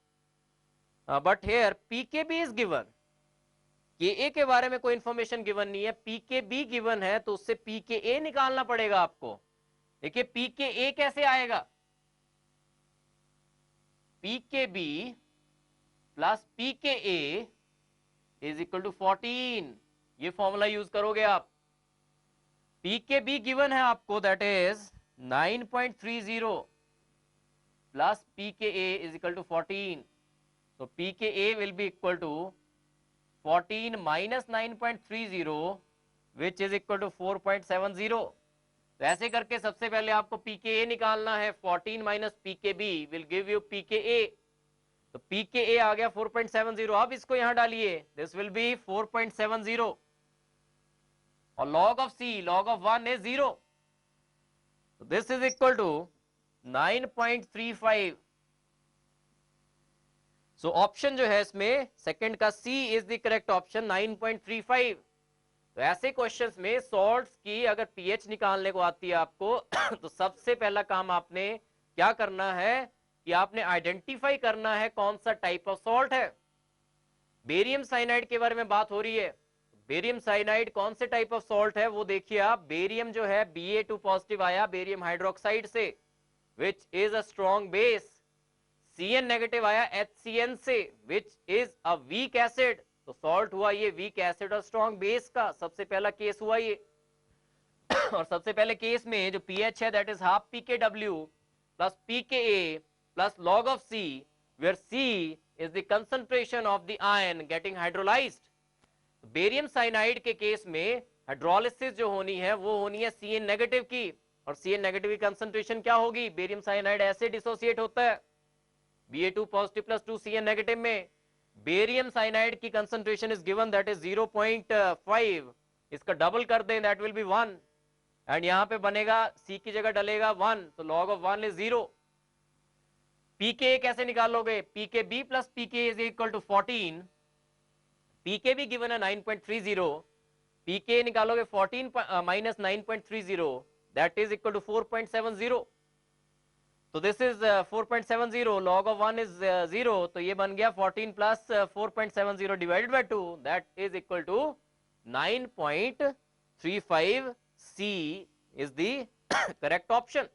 but here pKb is given, Ka के बारे में कोई information given नहीं है, pKb गिवन है, तो उससे pKa निकालना पड़ेगा आपको। देखिए pKa कैसे आएगा, pKb plus pKa is equal to 14, ये फॉर्मूला यूज करोगे आप। pKb गिवन है आपको, that is 9.30 plus pKa is equal to 14, so pKa will be equal to 14 minus 9.30 which is equal to 4.70। तो ऐसे करके सबसे पहले आपको pKa निकालना है, 14 minus pKb will give you pKa, तो pKa आ गया 4.70। अब इसको यहां डालिए, दिस विल बी 4.70 और log of C, log of 1 is 0, So this is equal to 9.35. So option जो है इसमें सेकंड का C is the correct option, 9.35. तो ऐसे क्वेश्चंस में सॉल्ट्स की अगर पीएच निकालने को आती है आपको तो सबसे पहला काम आपने क्या करना है कि आपने आइडेंटिफाई करना है कौन सा टाइप ऑफ सॉल्ट है. बेरियम साइनाइड के बारे में बात हो रही है. बेरियम साइनाइड कौन से टाइप ऑफ सॉल्ट है वो देखिए आप. बेरियम जो है Ba2 पॉजिटिव आया बेरियम हाइड्रोक्साइड से, which is a strong base. Cn negative आया HCN से, which is a weak acid. तो सॉल्ट हुआ ये वीक एसिड और स्ट्रॉन्ग बेस का सबसे पहला केस हुआ ये. और सबसे पहले केस में जो pH है that is half pKw plus pKa plus log of C, where C is the concentration of the ion getting hydrolyzed. Barium cyanide के केस में हाइड्रोलिसिस जो होनी है वो होनी है Cn नेगेटिव की, और Cn नेगेटिव की कंसंट्रेशन क्या होगी, बेरियम साइनाइड ऐसे डिसोसिएट होता है Ba2 positive plus 2 Cn negative में. बेरियम साइनाइड की concentration is given that is 0.5. इसका डबल कर दें दैट विल बी 1, एंड यहां पे बनेगा C की जगह डलेगा 1, तो log of 1 इज 0. pKa कैसे निकालोगे, pKb plus pKa is equal to 14. pKb given है 9.30, pKa निकालोगे 14 minus 9.30 that is equal to 4.70. तो this is 4.70, log of 1 is 0, तो ये बन गया 14 plus 4.70 divided by 2 that is equal to 9.35. C is the correct option.